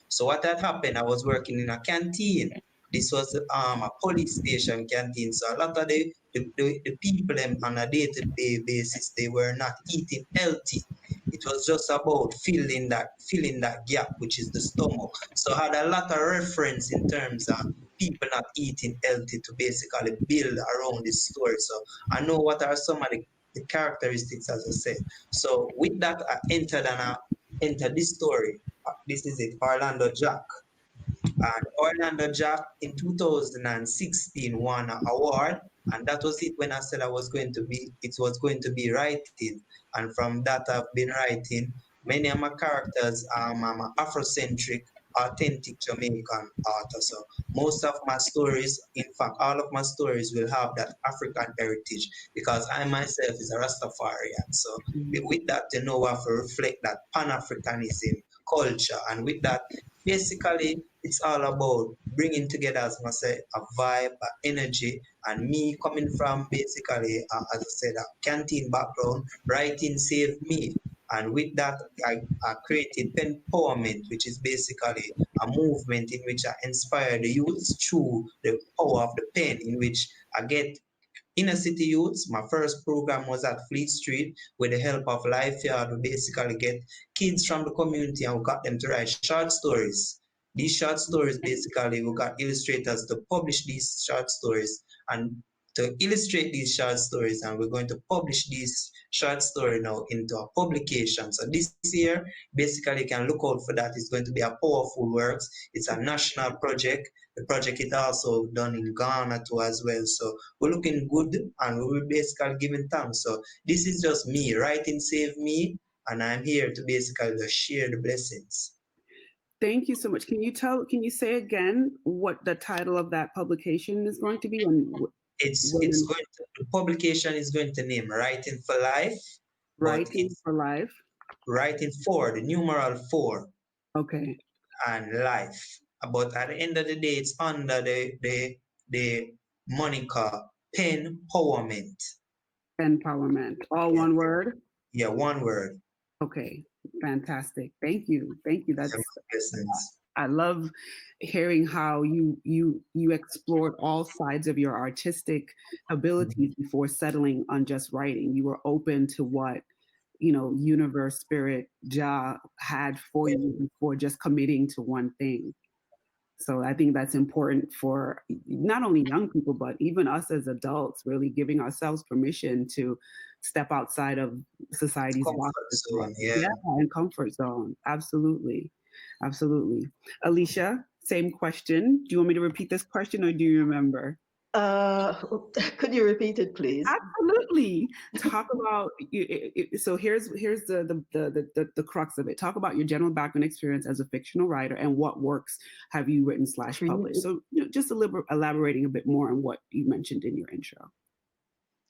So what had happened, I was working in a canteen. This was a police station canteen. So a lot of the people them on a day-to-day basis, they were not eating healthy. It was just about filling that gap, which is the stomach. So I had a lot of reference in terms of people not eating healthy to basically build around this story. So I know what are some of the characteristics, as I said. So with that, I entered this story. This is it, Orlando Jack. And Orlando Jack in 2016 won an award, and that was it when I said it was going to be writing. And from that, I've been writing. Many of my characters, I'm an Afrocentric, authentic Jamaican author. So most of my stories, in fact, all of my stories will have that African heritage because I myself is a Rastafarian. So with that, I have to reflect that Pan-Africanism culture, and with that, basically, it's all about bringing together, as I say, a vibe, an energy, and me coming from basically, as I said, a canteen background, writing saved me. And with that, I created Penpowerment, which is basically a movement in which I inspire the youths through the power of the pen, in which I get inner city youths. My first program was at Fleet Street with the help of Lifeyard. We basically get kids from the community and we got them to write short stories. These short stories, basically, we got illustrators to publish these short stories and to illustrate these short stories, and we're going to publish these short story now into a publication. So this year, basically, you can look out for that. It's going to be a powerful works. It's a national project. The project is also done in Ghana too as well. So we're looking good and we're basically giving thanks. So this is just me. Writing saved me, and I'm here to basically just share the blessings. Thank you so much. Can you say again what the title of that publication is going to be? The publication is going to name Writing for Life. Writing for Life. Writing for the numeral 4. Okay. And life. But at the end of the day, it's under the moniker Penpowerment. Penpowerment. All one word? Yeah, one word. Okay. Fantastic. Thank you. That's business. I love hearing how you explored all sides of your artistic abilities before settling on just writing. You were open to what universe, spirit, Jah had for you before just committing to one thing. So I think that's important for not only young people, but even us as adults, really giving ourselves permission to step outside of society's boxes. And comfort zone. Absolutely. Alecia, same question. Do you want me to repeat this question or do you remember? Could you repeat it, please? Absolutely. Talk about so here's the crux of it. Talk about your general background experience as a fictional writer and what works have you written / published. So just elaborating a bit more on what you mentioned in your intro.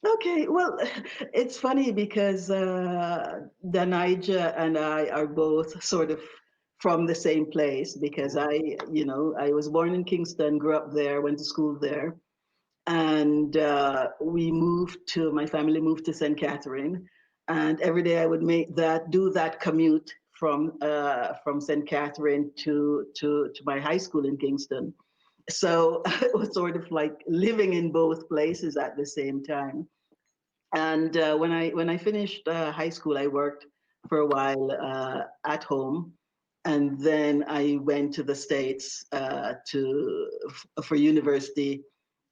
Okay, well, it's funny because Danijah and I are both sort of from the same place because I was born in Kingston, grew up there, went to school there. And my family moved to St. Catherine, and every day I would do that commute from St. Catherine to my high school in Kingston. So it was sort of like living in both places at the same time. And when I finished high school, I worked for a while at home, and then I went to the States for university.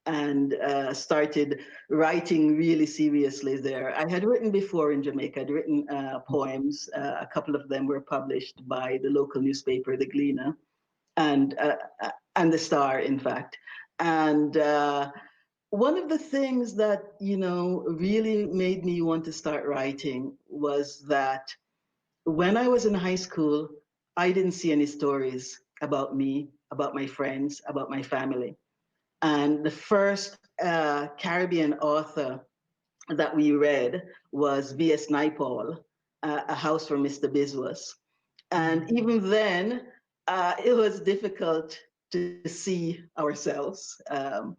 And started writing really seriously there. I had written before in Jamaica. I'd written poems. A couple of them were published by the local newspaper, The Gleaner, and The Star, in fact. And one of the things that really made me want to start writing was that when I was in high school, I didn't see any stories about me, about my friends, about my family. And the first Caribbean author that we read was V.S. Naipaul, A House for Mr. Biswas. And even then, it was difficult to see ourselves. For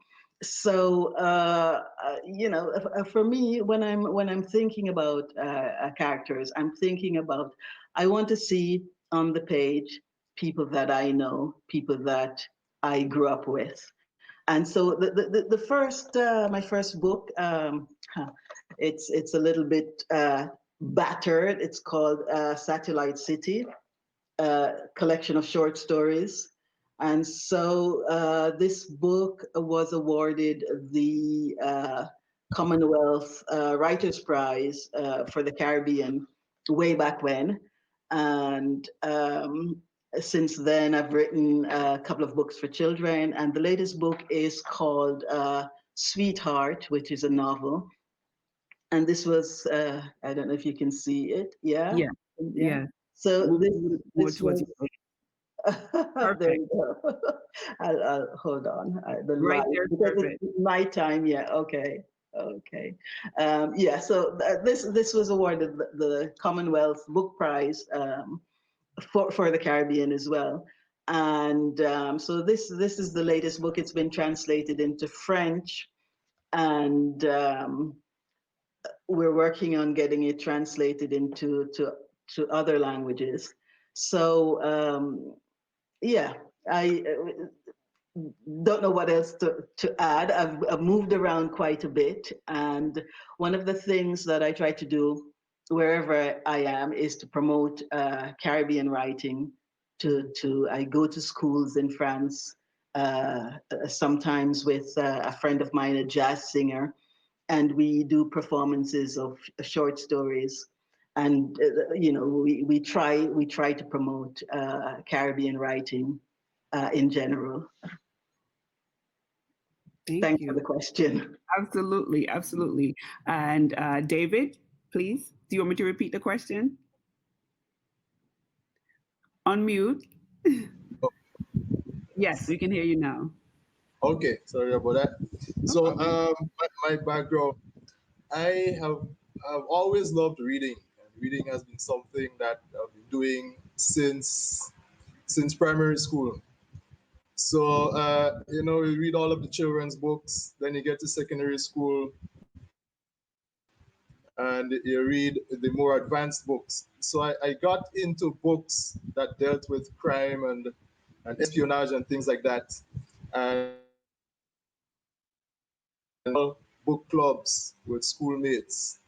me, when I'm thinking about characters, I'm thinking about, I want to see on the page people that I know, people that I grew up with. And so the first, my first book, it's a little bit battered. It's called Satellite City, collection of short stories. And so this book was awarded the Commonwealth Writers' Prize for the Caribbean way back when. And since then, I've written a couple of books for children. And the latest book is called Sweetheart, which is a novel. And this was, I don't know if you can see it. Yeah. Yeah. Yeah. Yeah. So More this towards was your there perfect. you go. I'll hold on. The Right light, there, because perfect. it's nighttime. Yeah. Okay. Okay. Yeah. So this was awarded the Commonwealth Book Prize for the Caribbean as well. And so this is the latest book. It's been translated into French, and we're working on getting it translated into to other languages. So yeah, I don't know what else to add. I've moved around quite a bit. And one of the things that I try to do wherever I am is to promote Caribbean writing. I go to schools in France, sometimes with a friend of mine, a jazz singer, and we do performances of short stories. And we try to promote Caribbean writing in general. Thank Thanks for you. the question. Absolutely, absolutely. And David, please, do you want me to repeat the question? Unmute. Yes, we can hear you now. Okay, sorry about that. No So, problem. my background, I have always loved reading, and reading has been something that I've been doing since primary school. So, you read all of the children's books, then you get to secondary school, and you read the more advanced books. So, I got into books that dealt with crime and espionage and things like that. And book clubs with schoolmates.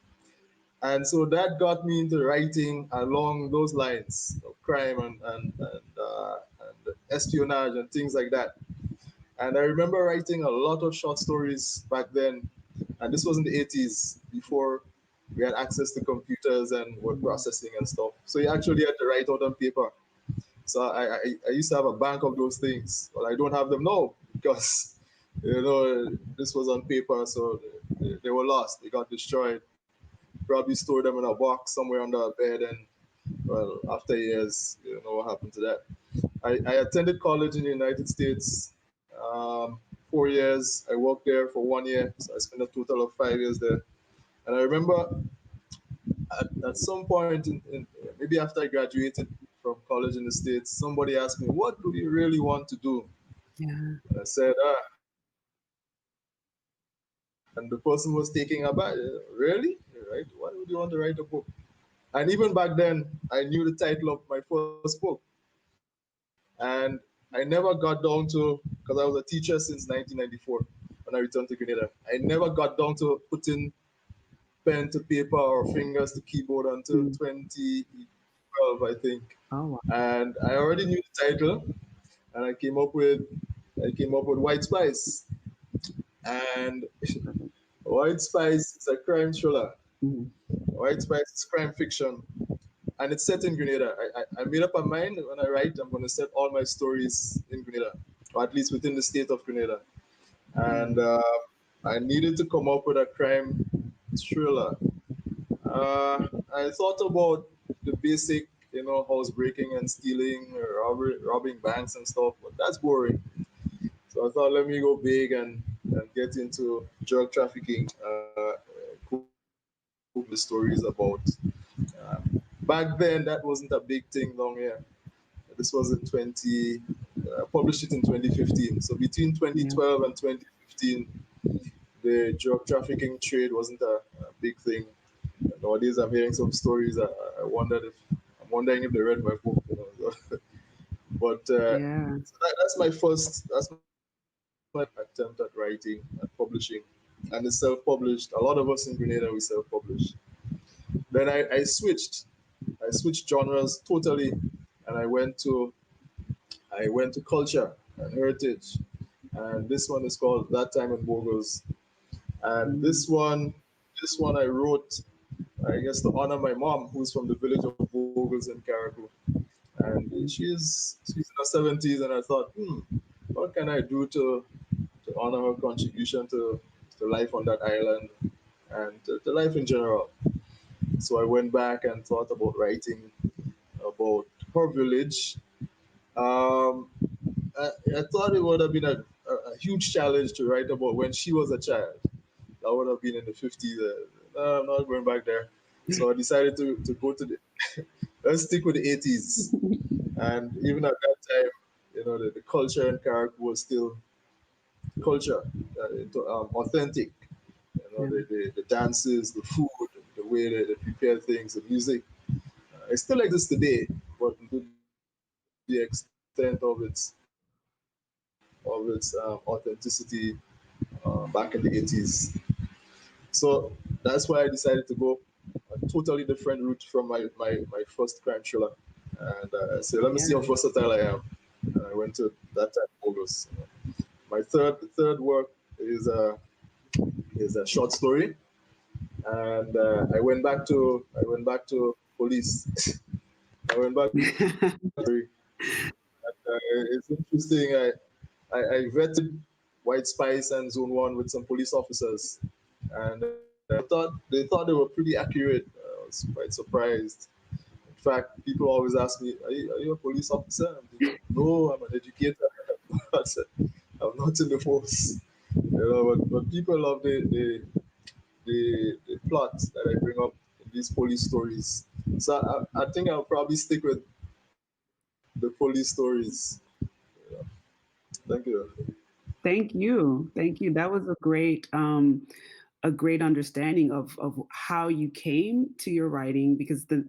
And so that got me into writing along those lines of crime and espionage and things like that. And I remember writing a lot of short stories back then. And this was in the 80s, before we had access to computers and word processing and stuff. So you actually had to write out on paper. So I used to have a bank of those things, but I don't have them now because this was on paper, so they were lost. They got destroyed. Probably stored them in a box somewhere under a bed, and well, after years, you know what happened to that. I attended college in the United States. 4 years. I worked there for 1 year, so I spent a total of 5 years there. And I remember at some point, maybe after I graduated from college in the States, somebody asked me, "What do you really want to do?" Yeah. And I said, and the person was taking aback. Really? Right? Why would you want to write a book? And even back then, I knew the title of my first book. And I never got down to, because I was a teacher since 1994 when I returned to Grenada. I never got down to putting pen to paper or fingers to keyboard until Mm. 2012, I think. Oh, wow. And I already knew the title, and I came up with White Spice. And Perfect. White Spice is a crime thriller. Mm. White Spice is crime fiction, and it's set in Grenada. I made up my mind when I write, I'm going to set all my stories in Grenada, or at least within the state of Grenada. And I needed to come up with a crime thriller. I thought about the basic, house breaking and stealing, or robbing banks and stuff, but that's boring. So I thought, let me go big and get into drug trafficking. The stories about. Back then, that wasn't a big thing long here. This was in published it in 2015. So between Yeah. 2012 and 2015, the drug trafficking trade wasn't a big thing. Nowadays, I'm hearing some stories. I'm wondering if they read my book. But Yeah. so that's my attempt at writing and publishing. And it's self-published. A lot of us in Grenada, we self-publish. Then I switched genres totally, and I went to culture and heritage. And this one is called That Time in Bogles. And Mm. this one I wrote, I guess, to honor my mom, who's from the village of Bogles in Carriacou. And she's in her 70s, and I thought, what can I do to honor her contribution to life on that island and to life in general? So I went back and thought about writing about her village. Um, I thought it would have been a huge challenge to write about when she was a child. That would have been in the 50s. No, I'm not going back there. So I decided to go to the, let's stick with the 80s. And even at that time, the culture in Carriacou was still culture, authentic. Yeah. The dances, the food, the way they prepare things, the music. It still exists today, but to the extent of its authenticity back in the 80s. So that's why I decided to go a totally different route from my first crime thriller. And I said, let me see Yeah. how versatile I am. And I went to that type of August. My third work is a short story, and I went back to police. I went back to it's interesting. I vetted White Spice and Zone One with some police officers, and they thought they were pretty accurate. I was quite surprised. In fact, people always ask me, "Are you a police officer?" I'm thinking, "No, I'm an educator." I said, "I'm not in the force." But people love the plot that I bring up in these police stories. So I think I'll probably stick with the police stories. Thank you. Thank you. Thank you. That was a great understanding of how you came to your writing, because the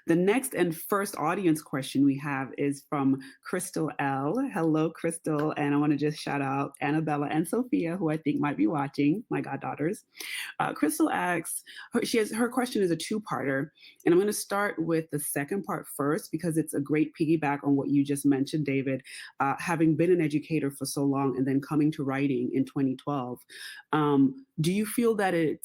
next and first audience question we have is from Crystal L. Hello, Crystal. And I want to just shout out Annabella and Sophia, who I think might be watching, my goddaughters. Crystal asks, her question is a two-parter, and I'm going to start with the second part first because it's a great piggyback on what you just mentioned, David. Having been an educator for so long and then coming to writing in 2012, do you feel that it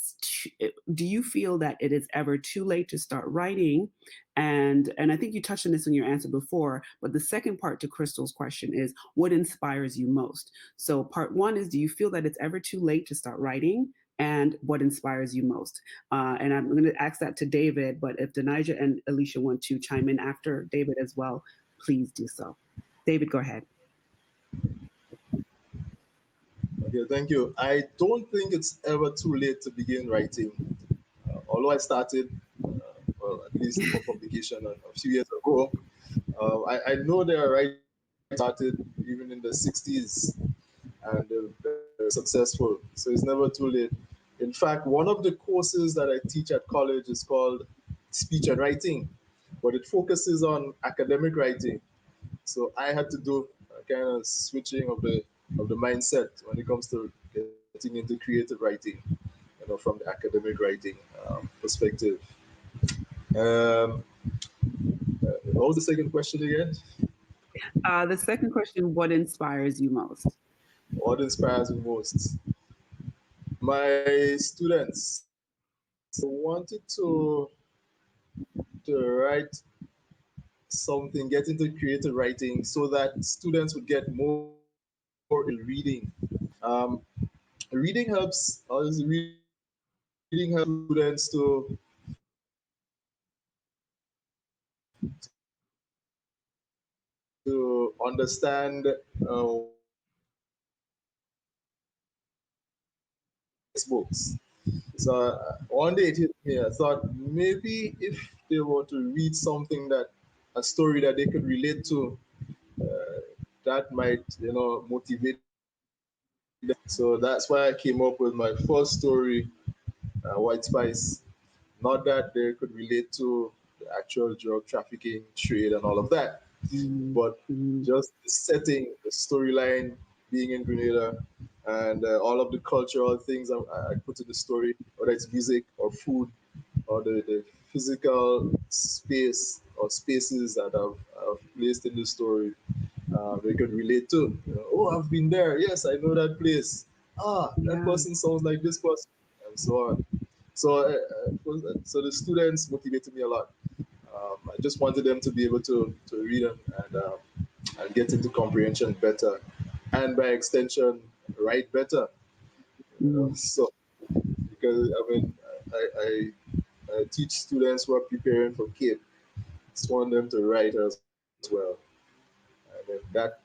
is ever too late to start writing? And I think you touched on this in your answer before, but the second part to Crystal's question is, what inspires you most? So part one is, do you feel that it's ever too late to start writing? And what inspires you most? And I'm going to ask that to David, but if Danijah and Alecia want to chime in after David as well, please do so. David, go ahead. Okay, thank you. I don't think it's ever too late to begin writing. Although I started, well, at least for publication a few years ago, I know there are writers who started even in the 60s and they're successful. So it's never too late. In fact, one of the courses that I teach at college is called speech and writing, but it focuses on academic writing. So I had to do a kind of switching of the mindset when it comes to getting into creative writing, from the academic writing perspective. Um, what was the second question again? The second question, what inspires you most? What inspires me most? My students wanted to write something, get into creative writing, so that students would get more in reading. Um, reading helps. Reading helps students to understand books. So one day it hit me. I thought maybe if they were to read something a story that they could relate to, that might motivate them. So that's why I came up with my first story, White Spice. Not that they could relate to the actual drug trafficking trade and all of that, But just the setting, the storyline, being in Grenada, and all of the cultural things I put in the story, whether it's music or food or the physical space or spaces that I've placed in the story, they could relate to. You know, oh, I've been there. Yes, I know that place. That person sounds like this person, and so on. So the students motivated me a lot. I just wanted them to be able to read and get into comprehension better, and by extension, write better. You know? So because I mean, I teach students who are preparing for CAPE. Just want them to write as well, and then that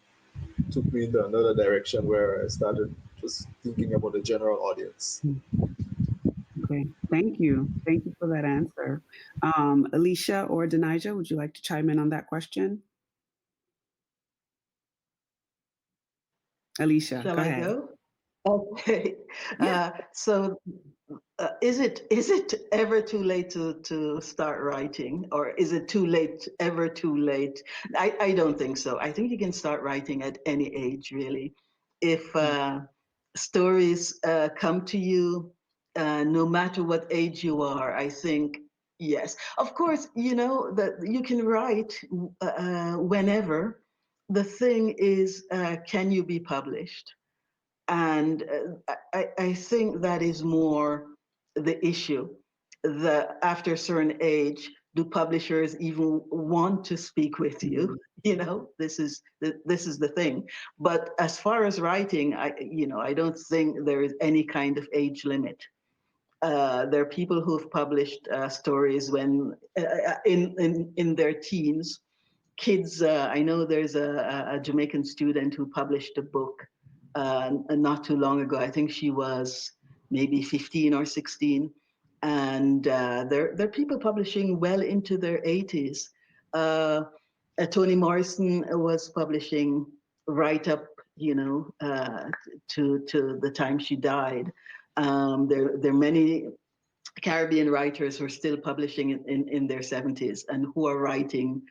took me into another direction where I started just thinking about the general audience. Okay, thank you. Thank you for that answer. Alecia or Danijah, would you like to chime in on that question? Alecia, Shall go I ahead. go? Okay. Yeah. So is it ever too late to start writing, or is it ever too late? I don't think so. I think you can start writing at any age, really. If stories come to you, no matter what age you are, I think yes. Of course, you know that you can write whenever. The thing is, can you be published? And I think that is more the issue. That after a certain age, do publishers even want to speak with you? You know, this is the thing. But as far as writing, I don't think there is any kind of age limit. There are people who've published stories when in their teens. Kids, I know there's a Jamaican student who published a book not too long ago. I think she was maybe 15 or 16. And there are people publishing well into their 80s. Toni Morrison was publishing right up, to the time she died. There are many Caribbean writers who are still publishing in their 70s and who are writing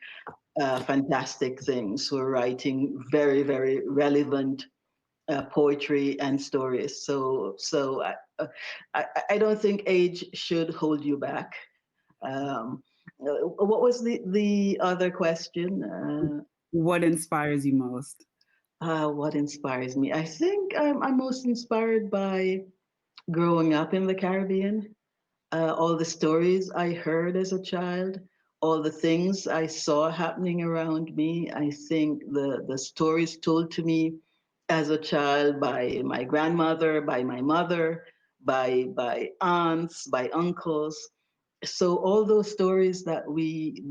fantastic things, who are writing very, very relevant poetry and stories. I don't think age should hold you back. What was the other question? What inspires you most? What inspires me? I think I'm most inspired by growing up in the Caribbean. All the stories I heard as a child, all the things I saw happening around me. I think the stories told to me as a child by my grandmother, by my mother, by aunts, by uncles. So all those stories that we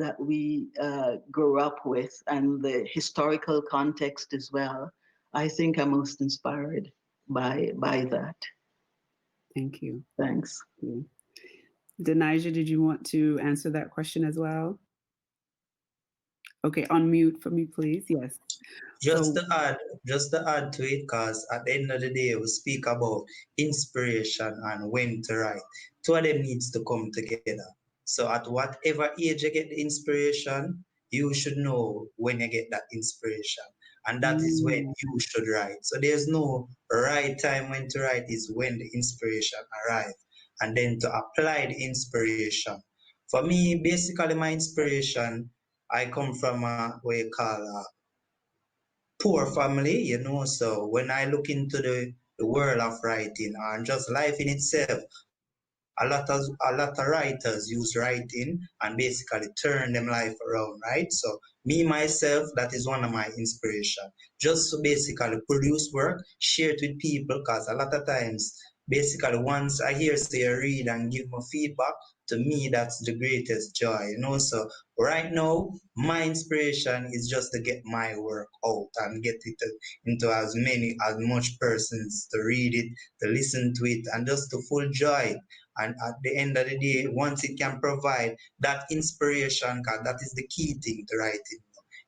grow up with, and the historical context as well, I think I'm most inspired by that. Thank you. Thanks. Danijah, did you want to answer that question as well? Okay, unmute for me, please. Yes. Just to add to it, because at the end of the day, we speak about inspiration and when to write. Two of them needs to come together. So at whatever age you get the inspiration, you should know when you get that inspiration. And that is when you should write. So there's no right time when to write, is when the inspiration arrives. And then to apply the inspiration. For me, basically my inspiration, I come from what you call poor family, so when I look into the world of writing and just life in itself, a lot of writers use writing and basically turn them life around, right? So me myself, that is one of my inspiration. Just to basically produce work, share it with people, because a lot of times, basically once I hear say read and give me feedback, to me that's the greatest joy. So right now, my inspiration is just to get my work out and get it into as much persons to read it, to listen to it, and just to full joy. And at the end of the day, once it can provide that inspiration, because that is the key thing to writing.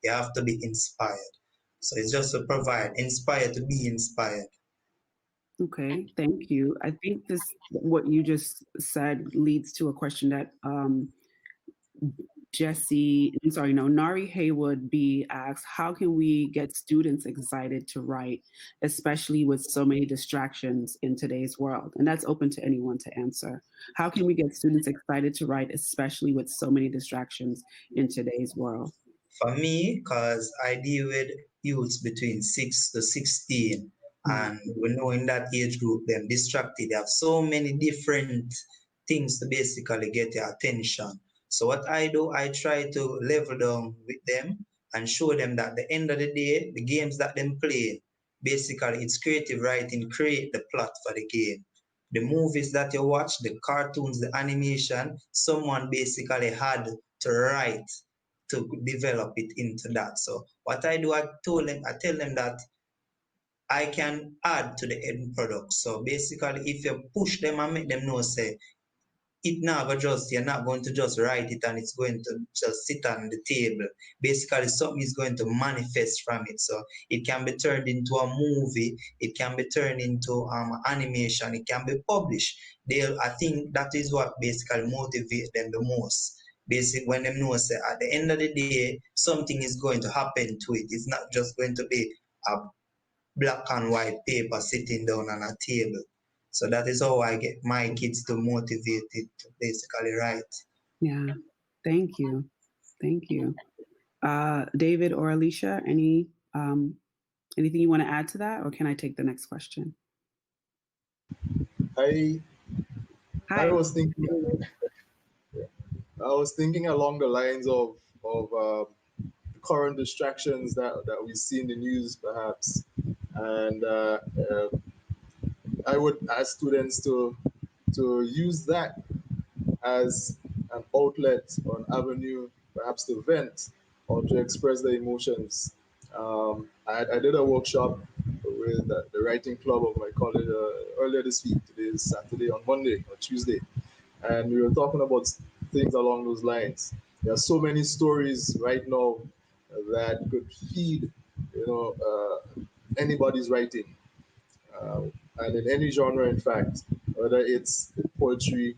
You have to be inspired. So it's just to provide, inspired to be inspired. Okay, thank you. I think what you just said leads to a question that Nari Haywood B asks, how can we get students excited to write, especially with so many distractions in today's world? And that's open to anyone to answer. How can we get students excited to write, especially with so many distractions in today's world? For me, because I deal with youths between 6 to 16, and we know in that age group, them distracted. They have so many different things to basically get their attention. So what I do, I try to level down with them and show them that at the end of the day, the games that them play, basically it's creative writing, create the plot for the game. The movies that you watch, the cartoons, the animation, someone basically had to write to develop it into that. So what I do, I tell them that I can add to the end product. So basically, if you push them and make them know, say, you're not going to just write it and it's going to just sit on the table. Basically, something is going to manifest from it. So it can be turned into a movie, it can be turned into animation, it can be published. I think that is what basically motivates them the most. Basically, when they know, say, at the end of the day, something is going to happen to it. It's not just going to be a black and white paper sitting down on a table. So that is how I get my kids to motivate it to basically write. Yeah, thank you. Thank you. David or Alecia, anything you want to add to that, or can I take the next question? I Hi. was thinking along the lines of current distractions that we see in the news, perhaps, and I would ask students to use that as an outlet or an avenue, perhaps to vent or to express their emotions. I did a workshop with the writing club of my college earlier this week. Today is Saturday, on Monday or Tuesday, and we were talking about things along those lines. There are so many stories right now that could feed, anybody's writing, and in any genre, in fact, whether it's poetry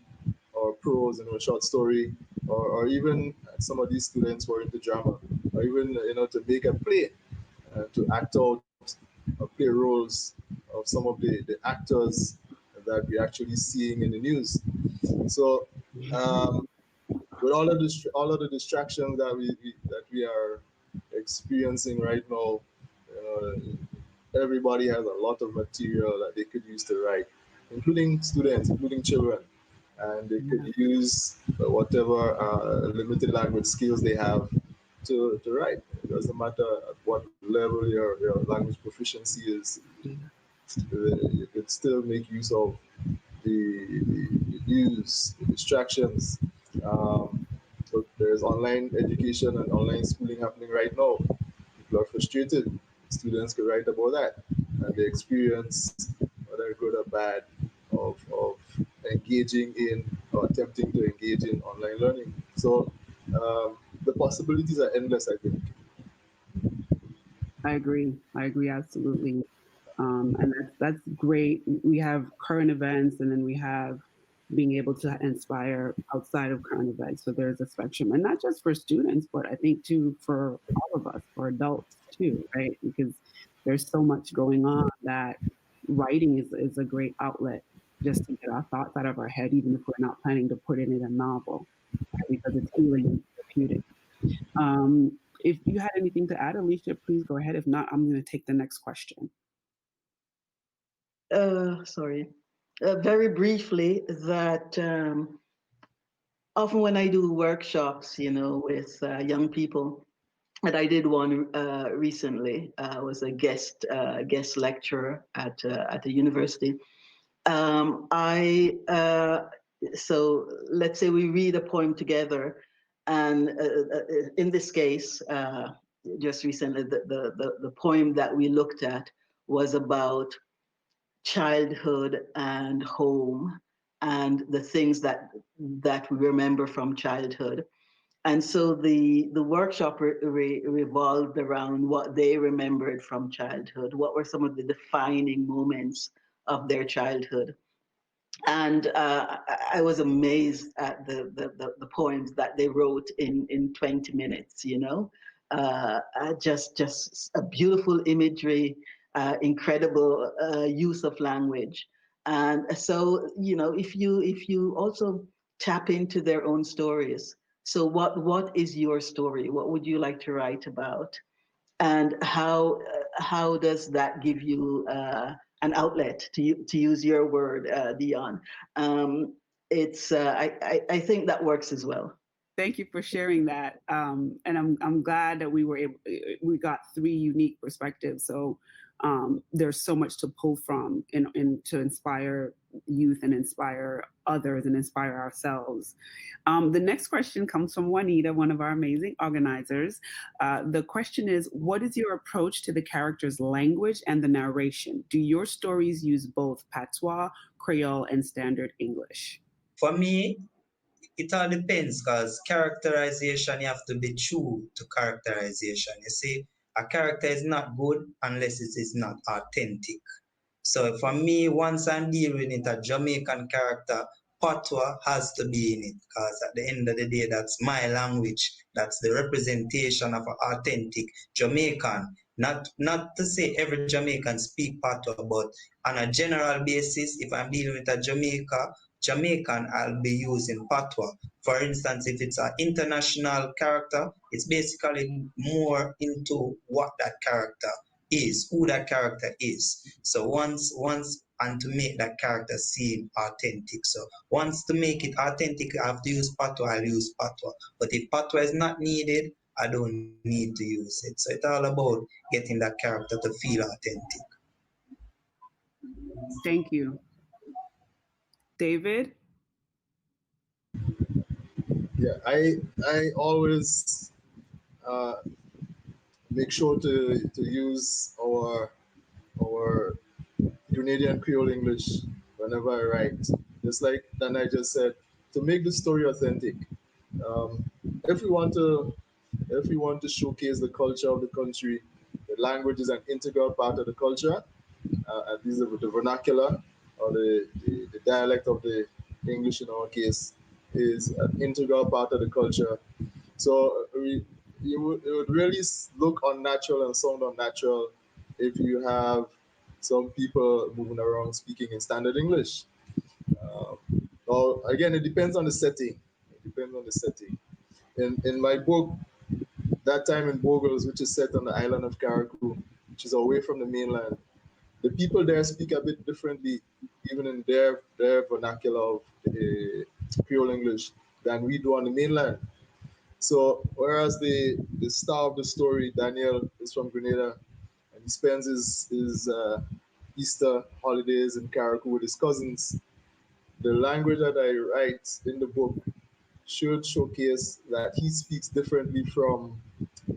or prose, short story, or even some of these students who are into drama, or even to make a play, to act out or play roles of some of the actors that we're actually seeing in the news. So, with all of the distractions that we are experiencing right now, uh, everybody has a lot of material that they could use to write, including students, including children, and they could use whatever limited language skills they have to write. It doesn't matter at what level your language proficiency is, you could still make use of the news, the distractions. So there's online education and online schooling happening right now. People are frustrated. Students could write about that and the experience, whether good or bad, of engaging in or attempting to engage in online learning. So the possibilities are endless, I think. I agree absolutely. And that's great. We have current events, and then we have being able to inspire outside of current events. So there's a spectrum, and not just for students, but I think too for all of us, for adults too, right? Because there's so much going on that writing is a great outlet just to get our thoughts out of our head, even if we're not planning to put it in a novel, right? Because it's healing and therapeutic. If you had anything to add, Alecia, please go ahead. If not, I'm going to take the next question. Sorry. Very briefly, that often when I do workshops, with young people, and I did one recently. I was a guest lecturer at a university. So let's say we read a poem together, and in this case, just recently, the poem that we looked at was about childhood and home and the things that we remember from childhood. And so the workshop revolved around what they remembered from childhood. What were some of the defining moments of their childhood? And I was amazed at the poems that they wrote in 20 minutes, you know. Just a beautiful imagery, incredible use of language. And so, you know, if you also tap into their own stories. So what is your story? What would you like to write about? And how does that give you an outlet, to use your word, Dionne? It's I think that works as well. Thank you for sharing that, and I'm glad that we got three unique perspectives. So there's so much to pull from in to inspire youth and inspire others and inspire ourselves. The next question comes from Juanita, one of our amazing organizers. The question is, what is your approach to the character's language and the narration? Do your stories use both patois, Creole, and standard English? For me, it all depends because characterization, you have to be true to characterization. You see, a character is not good unless it is not authentic. So for me, once I'm dealing with a Jamaican character, patois has to be in it because at the end of the day, that's my language. That's the representation of an authentic Jamaican. Not to say every Jamaican speak patois, but on a general basis, if I'm dealing with a Jamaican, I'll be using patois. For instance, if it's an international character, it's basically more into what that character is, who that character is. So once and to make that character seem authentic. So once to make it authentic, I have to use patois, I'll use patois. But if patois is not needed, I don't need to use it. So it's all about getting that character to feel authentic. Thank you. David? Yeah, I always uh, make sure to use our Grenadian Creole English whenever I write. Just like Danijah said, to make the story authentic. Um, if we want to if we want to showcase the culture of the country, the language is an integral part of the culture. At least the vernacular or the dialect of the English in our case is an integral part of the culture. So it would really look unnatural and sound unnatural if you have some people moving around speaking in standard English. Well, again, it depends on the setting. It depends on the setting. In my book, that time in Bogles, which is set on the island of Carriacou, which is away from the mainland, the people there speak a bit differently, even in their vernacular of Creole English, than we do on the mainland. So whereas the star of the story, Daniel, is from Grenada, and he spends his Easter holidays in Carriacou with his cousins, the language that I write in the book should showcase that he speaks differently from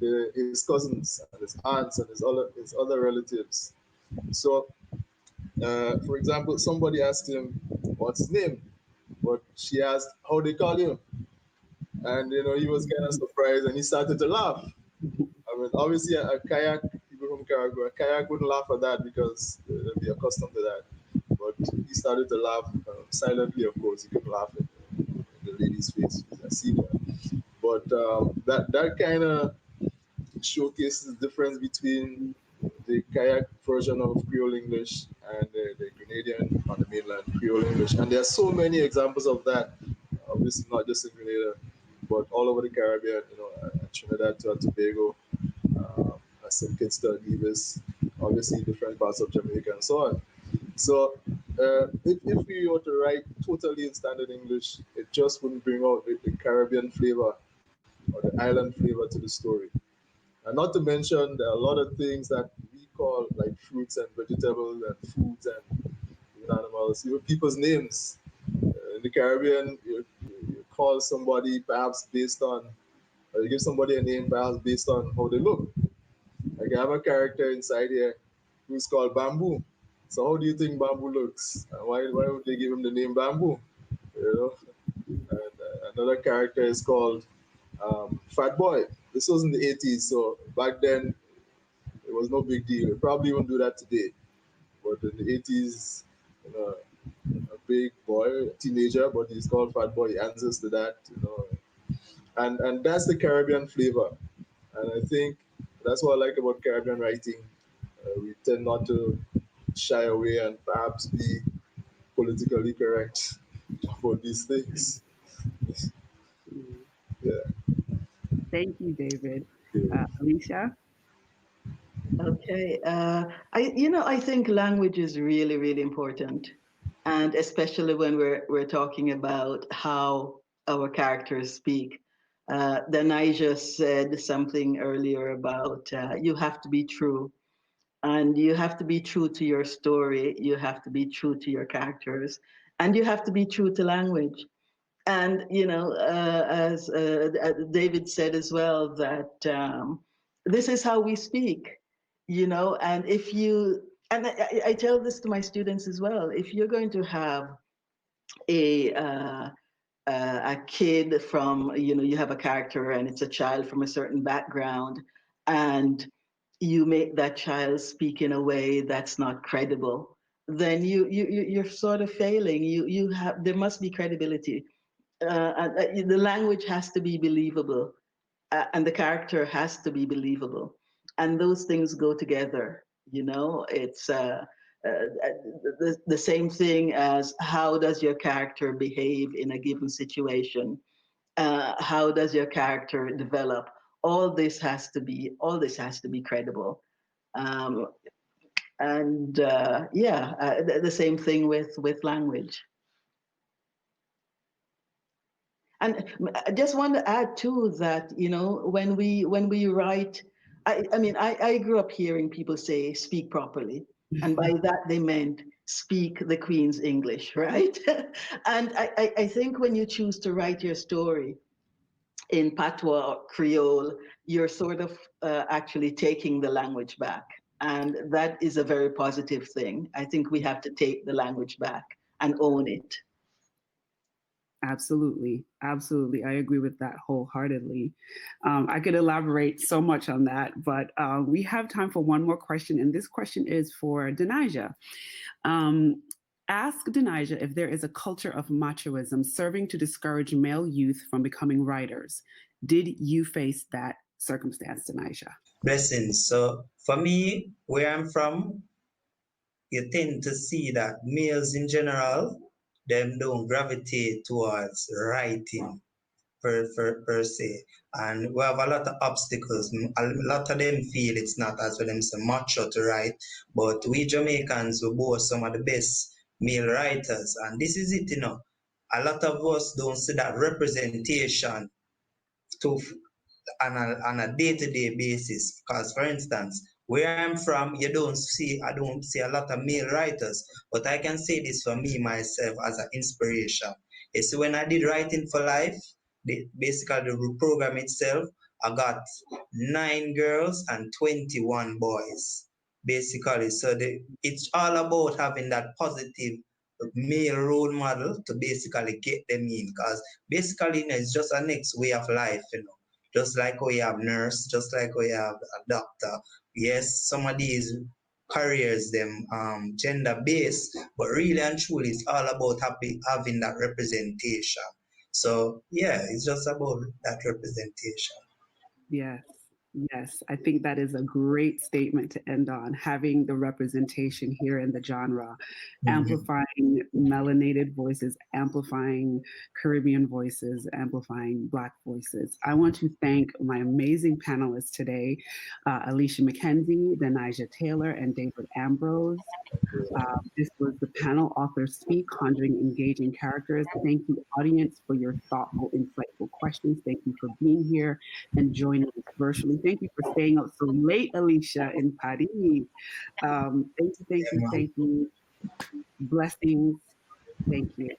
his cousins and his aunts and his other relatives. So, for example, somebody asked him, "What's his name?" But she asked, "How they call you?" And he was kind of surprised and he started to laugh. I mean, obviously, a kayak, people from Carriacou, a kayak wouldn't laugh at that because they'd be accustomed to that. But he started to laugh silently, of course. He couldn't laugh in the lady's face. I see that. But that kind of showcases the difference between the kayak version of Creole English and the Grenadian on the mainland Creole English. And there are so many examples of that. Obviously, not just in Grenada, but all over the Caribbean, Trinidad to Tobago, St. Kitts to Nevis, obviously different parts of Jamaica and so on. So if we were to write totally in standard English, it just wouldn't bring out the Caribbean flavor or the island flavor to the story. And not to mention, there are a lot of things that we call like fruits and vegetables and foods and even animals, even people's names. In the Caribbean, you call somebody perhaps based on, or you give somebody a name perhaps based on how they look. Like I have a character inside here who's called Bamboo. So how do you think Bamboo looks? And why would they give him the name Bamboo? You know. And another character is called Fat Boy. This was in the 80s, so back then it was no big deal. We probably won't do that today. But in the 80s, big boy, teenager, but he's called Fat Boy. He answers to that, you know. And that's the Caribbean flavor. And I think that's what I like about Caribbean writing. We tend not to shy away and perhaps be politically correct about these things. Yeah. Thank you, David. Yeah. Alecia? Okay. I think language is really, really important, and especially when we're talking about how our characters speak. Danijah said something earlier about you have to be true, and you have to be true to your story. You have to be true to your characters, and you have to be true to language. And as David said as well, that this is how we speak, and if you and I tell this to my students as well. If you're going to have a kid from, you have a character and it's a child from a certain background, and you make that child speak in a way that's not credible, then you're sort of failing. There must be credibility. The language has to be believable, and the character has to be believable, and those things go together. It's the same thing as how does your character behave in a given situation. How does your character develop? All this has to be credible. Um, and the same thing with language. And I just want to add too that, when we write, I grew up hearing people say speak properly, and by that they meant speak the Queen's English, right? And I think when you choose to write your story in patois or Creole, you're sort of actually taking the language back, and that is a very positive thing. I think we have to take the language back and own it. Absolutely. Absolutely. I agree with that wholeheartedly. I could elaborate so much on that, but we have time for one more question. And this question is for Danijah. Ask Danijah if there is a culture of machoism serving to discourage male youth from becoming writers. Did you face that circumstance, Danijah? Blessings. So for me, where I'm from, you tend to see that males in general, them don't gravitate towards writing per se. And we have a lot of obstacles. A lot of them feel it's not as for them so macho to write, but we Jamaicans we boast some of the best male writers. And this is it, a lot of us don't see that representation to on a day-to-day basis. Because for instance, where I'm from, I don't see a lot of male writers, but I can say this for me myself as an inspiration. It's when I did Writing for Life, basically the program itself, I got 9 girls and 21 boys, basically. So it's all about having that positive male role model to basically get them in, because basically it's just a next way of life, just like we have nurse, just like we have a doctor. Yes, some of these careers, them gender based, but really and truly it's all about having that representation. So yeah, it's just about that representation. Yes. Yes, I think that is a great statement to end on, having the representation here in the genre, amplifying melanated voices, amplifying Caribbean voices, amplifying Black voices. I want to thank my amazing panelists today, Alecia McKenzie, Danijah Taylor, and David Ambrose. This was the panel Authors Speak, Conjuring Engaging Characters. Thank you, audience, for your thoughtful, insightful questions. Thank you for being here and joining us virtually. Thank you for staying up so late, Alecia, in Paris. Thank you. Blessings. Thank you.